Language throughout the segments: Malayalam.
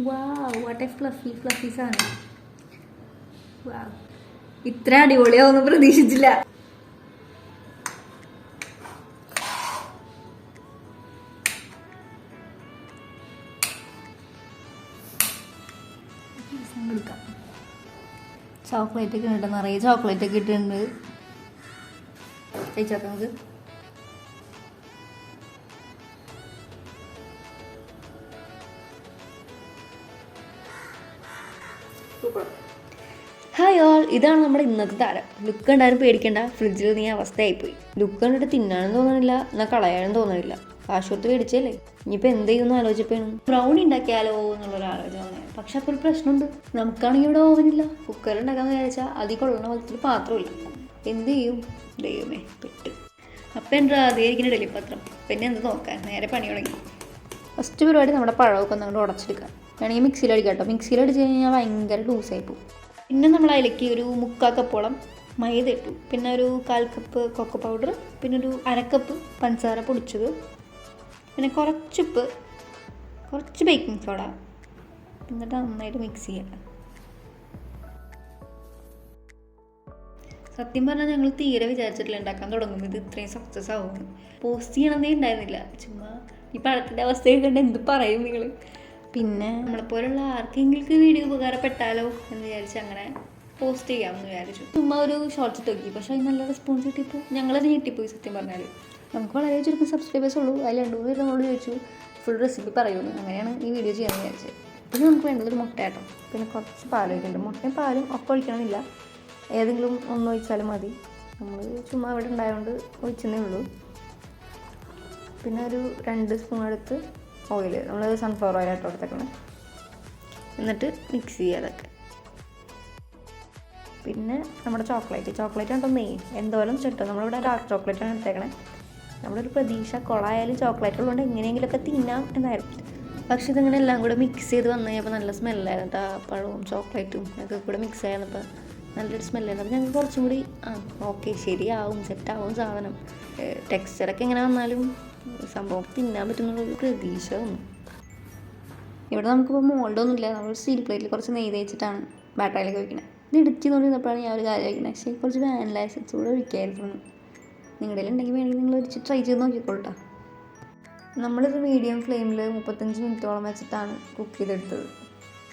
വാട്ട് എ ഫ്ലഫി സാധനം. ഇത്ര അടിപൊളിയാവുമെന്ന് പ്രതീക്ഷിച്ചില്ല. ചോക്ലേറ്റ് ഒക്കെ ഇട്ട് നിറയെ ചോക്ലേറ്റ് ഒക്കെ ഇട്ടിട്ടുണ്ട്. കഴിച്ചോക്കാം നമുക്ക്. ഹായ് ഓൾ, ഇതാണ് നമ്മുടെ ഇന്നത്തെ താരം. ലുക്ക് കണ്ടാലും പേടിക്കേണ്ട, ഫ്രിഡ്ജിൽ നീ അവസ്ഥയായിപ്പോയി. ലുക്ക് കണ്ടിട്ട് തിന്നാനും തോന്നണില്ല, എന്നാൽ കളയാനും തോന്നണില്ല. കാശ് കൊടുത്ത് മേടിച്ചല്ലേ. ഇനിയിപ്പോൾ എന്ത് ചെയ്യുമെന്ന് ആലോചിച്ചപ്പോഴാണ് ബ്രൗണി ഉണ്ടാക്കിയാലോ എന്നുള്ളൊരു ആലോചന വന്നത്. പക്ഷെ അപ്പോൾ ഒരു പ്രശ്നമുണ്ട്, നമുക്കാണെങ്കിൽ ഇവിടെ ഓവനില്ല. കുക്കറിൽ ഉണ്ടാക്കാമെന്ന് വിചാരിച്ചാൽ അതിൽ കൊള്ളുന്ന പോലത്തിൽ പാത്രമില്ല. എന്ത് ചെയ്യും? ദൈവമേ പെട്ട്. അപ്പം എൻ്റെ ആദ്യമായിരിക്കുന്ന ഡെലിപ്പത്രം. പിന്നെ എന്ത് നോക്കാൻ, നേരെ പണി തുടങ്ങി. ഫസ്റ്റ് പരിപാടി നമ്മുടെ പഴമൊക്കെ ഒന്നുകൊണ്ട് ഉടച്ചെടുക്കാം. വേണമെങ്കിൽ മിക്സിയിൽ അടിക്കാം കേട്ടോ. മിക്സിയിൽ അടിച്ച് കഴിഞ്ഞാൽ ഭയങ്കര ലൂസായി പോകും. പിന്നെ നമ്മൾ അതിലേക്ക് ഒരു 3/4 കപ്പോളം മൈദ ഇട്ടു. പിന്നെ ഒരു 1/4 കപ്പ് കൊക്കോ പൗഡർ, പിന്നെ ഒരു 1/2 കപ്പ് പഞ്ചസാര പൊടിച്ചത്, പിന്നെ കുറച്ചുപ്പ്, കുറച്ച് ബേക്കിംഗ് സോഡ. എന്നിട്ട് നന്നായിട്ട് മിക്സ് ചെയ്യാം. സത്യം പറഞ്ഞാൽ ഞങ്ങൾ തീരെ വിചാരിച്ചിട്ടില്ല ഉണ്ടാക്കാൻ തുടങ്ങും ഇത് ഇത്രയും സക്സസ് ആവുമെന്ന്. പോസ്റ്റ് ചെയ്യണമെന്നേ ഉണ്ടായിരുന്നില്ല. ചുമ്മാ ഈ പഴത്തിൻ്റെ അവസ്ഥയൊക്കെ കണ്ട് എന്ത് പറയും നിങ്ങൾ. പിന്നെ നമ്മളെപ്പോലുള്ള ആർക്കെങ്കിലും വീഡിയോ ഉപകാരപ്പെട്ടാലോ എന്ന് വിചാരിച്ച് അങ്ങനെ പോസ്റ്റ് ചെയ്യാമെന്ന് വിചാരിച്ചു. ചുമ്മാ ഒരു ഷോർട്സ് നോക്കി. പക്ഷേ അതിന് നല്ല റെസ്പോൺസ് കിട്ടിയപ്പോൾ ഞങ്ങളത് ഞെട്ടിപ്പോയി. സത്യം പറഞ്ഞാൽ നമുക്ക് വളരെ ചുരുക്കം സബ്സ്ക്രൈബേഴ്സ് ഉള്ളൂ. അതിൽ 2 പേര് നമ്മളോട് ചോദിച്ചു ഫുൾ റെസിപ്പി പറയുമെന്ന്. അങ്ങനെയാണ് ഈ വീഡിയോ ചെയ്യാമെന്ന് വിചാരിച്ചത്. പിന്നെ നമുക്ക് വേണ്ടതൊരു മുട്ടയാട്ടം, പിന്നെ കുറച്ച് പാൽ ഒഴിക്കുന്നുണ്ട്. മുട്ടയും പാലും ഒക്കെ ഒഴിക്കണമെന്നില്ല, ഏതെങ്കിലും ഒന്ന് ഒഴിച്ചാലും മതി. നമ്മൾ ചുമ്മാ ഇവിടെ ഉണ്ടായതുകൊണ്ട് ഒഴിച്ചതേ ഉള്ളൂ. പിന്നെ ഒരു 2 സ്പൂൺ എടുത്ത് ഓയിൽ, നമ്മൾ സൺഫ്ലവർ ഓയിൽ ഇട്ട് കൊടുത്തേക്കണം. എന്നിട്ട് മിക്സ് ചെയ്യുക അതൊക്കെ. പിന്നെ നമ്മുടെ ചോക്ലേറ്റ് ഉണ്ടോ മെയിൻ. എന്തോരം ചുട്ടോ, നമ്മളിവിടെ ഡാർക്ക് ചോക്ലേറ്റാണ് എടുത്തേക്കണേ. നമ്മുടെ ഒരു പ്രതീക്ഷ കൊളായാലും ചോക്ലേറ്റ് ഉള്ളതുകൊണ്ട് എങ്ങനെയെങ്കിലുമൊക്കെ തിന്നാം എന്നായിരുന്നു. പക്ഷേ ഇതിങ്ങനെ എല്ലാം കൂടെ മിക്സ് ചെയ്ത് വന്നു കഴിഞ്ഞപ്പോൾ നല്ല സ്മെല്ലായിരുന്നു കേട്ടോ. പഴവും ചോക്ലേറ്റും ഒക്കെ കൂടെ മിക്സ് ആയിരുന്നപ്പോൾ നല്ലൊരു സ്മെല്ലായിരുന്നു. അപ്പോൾ ഞങ്ങൾക്ക് കുറച്ചും കൂടി ഓക്കെ ശരിയാവും, സെറ്റാവും സാധനം. ടെക്സ്ചറൊക്കെ എങ്ങനെ വന്നാലും സംഭവം തിന്നാൻ പറ്റുന്നുള്ളൊരു പ്രതീക്ഷ തോന്നും. ഇവിടെ നമുക്കിപ്പോൾ മോൾഡൊന്നുമില്ല. നമ്മൾ സ്റ്റീൽ പ്ലേറ്റിൽ കുറച്ച് നെയ്യ് തേച്ചിട്ടാണ് ബാറ്ററിയിലേക്ക് ഒഴിക്കണത്. ഇത് ഇടിച്ച് നോക്കിയപ്പോഴാണ് ഞാൻ ഒരു കാര്യം കഴിക്കുന്നത്. പക്ഷേ കുറച്ച് വാനില എസൻസ് കൂടെ ഒഴിക്കായിരുന്നു. നിങ്ങളുടെ ഉണ്ടെങ്കിൽ വേണമെങ്കിൽ നിങ്ങൾ ഒരിച്ച് ട്രൈ ചെയ്ത് നോക്കിക്കോളൂ. നമ്മളിത് മീഡിയം ഫ്ലെയിമിൽ 35 മിനിറ്റോളം വെച്ചിട്ടാണ് കുക്ക് ചെയ്തെടുത്തത്.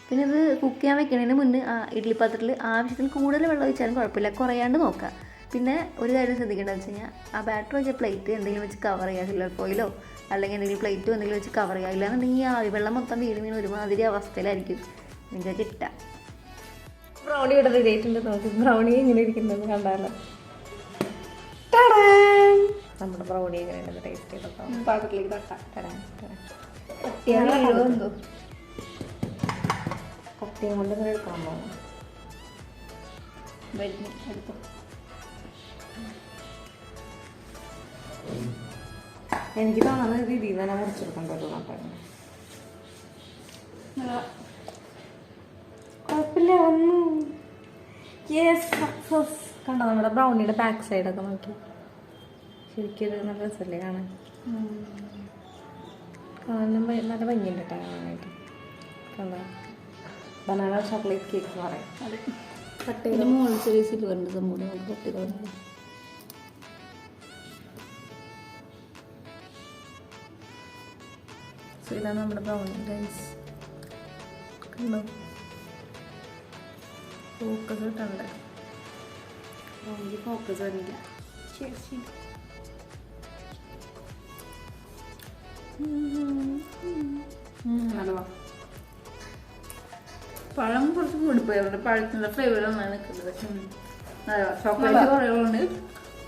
പിന്നെ ഇത് കുക്ക് ചെയ്യാൻ വെക്കുന്നതിന് മുന്നേ ഇഡ്ഡലി പാത്രത്തിൽ ആവശ്യത്തിൽ കൂടുതൽ വെള്ളം ഒഴിച്ചാലും കുഴപ്പമില്ല, കുറയാണ്ട് നോക്കുക. പിന്നെ ഒരു കാര്യം ശ്രദ്ധിക്കേണ്ടതെന്ന് വെച്ച് കഴിഞ്ഞാൽ ആ ബാറ്റർ വെച്ച പ്ലേറ്റ് എന്തെങ്കിലും വെച്ച് കവർ ചെയ്യുക, സിൽവർ ഫോയിലോ അല്ലെങ്കിൽ എന്തെങ്കിലും പ്ലേറ്റോ എന്തെങ്കിലും വെച്ച് കവർ ചെയ്യുക. ഇല്ലാന്നുണ്ടെങ്കിൽ ഈ ആവി വെള്ളം മൊത്തം വീണ് ഒരുമാതിരി അവസ്ഥയിലായിരിക്കും നിങ്ങൾക്ക് കിട്ടുക. ബ്രൗണി ഇവിടെ റെഡി ആയിട്ടുണ്ട്. നോക്കി ബ്രൗണി ഇങ്ങനെ ഇരിക്കുന്നത് കണ്ടാലോ. നമ്മുടെ ബ്രൗണി എങ്ങനെയുണ്ട് ടേസ്റ്റ് ചെയ്തപ്പോൾ പാത്രത്തിലേക്ക് എന്തോ കട്ടിയും കൊണ്ട് ഇങ്ങനെ എടുക്കാൻ പോകുന്നു. എടുത്തു. എനിക്ക് തോന്നുന്ന രീതിയിൽ തന്നെ മുറിച്ചെടുക്കാൻ പറ്റും. കുഴപ്പമില്ല ഒന്നും. Yes success. കണ്ടോ നമ്മുടെ ബ്രൗണിയുടെ ബാക്ക് സൈഡൊക്കെ നോക്കി. ശരിക്കും നല്ല രസമല്ലേ കാണാൻ. നല്ല ഭംഗിയുണ്ട് കേട്ടോ കാണാനായിട്ട്. കണ്ടോ ബനാന ചോക്ലേറ്റ് കേക്ക് എന്ന് പറയും. അത് കട്ട് ചെയ്ത് മുകളിൽ ചെറിയ സിൽവറിൻ്റെ സംഭവം കട്ട് ചെയ്ത് തുടങ്ങി. സോ ഇതാണ് നമ്മുടെ ബ്രൗണി ഗൈസ്. കണ്ടോ ഫോക്കസ് കിട്ടണ്ട. ബ്രൗണിക്ക് ഫോക്കസ് വരില്ല. നല്ലതാ. പഴം കുറച്ച് കൂടിപ്പോയതുകൊണ്ട് പഴത്തിൻ്റെ ഫ്ലേവറൊന്നാണ് നിൽക്കുന്നത്. ചോക്ലേറ്റ് കുറവുണ്ട്,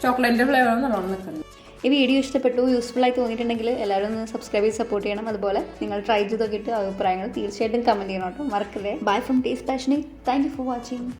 ചോക്ലേറ്റിൻ്റെ ഫ്ലേവറും നല്ലോണം നിൽക്കുന്നത്. ഈ വീഡിയോ ഇഷ്ടപ്പെട്ടു, യൂസ്ഫുള്ളായി തോന്നിയിട്ടുണ്ടെങ്കിൽ എല്ലാവരും ഒന്ന് സബ്സ്ക്രൈബ് ചെയ്ത് സപ്പോർട്ട് ചെയ്യണം. അതുപോലെ നിങ്ങൾ ട്രൈ ചെയ്ത് നോക്കിയിട്ട് അഭിപ്രായങ്ങൾ തീർച്ചയായിട്ടും കമൻറ്റ് ചെയ്യണം കേട്ടോ, മറക്കല്ലേ. Bye from taste passionate. Thank you for watching.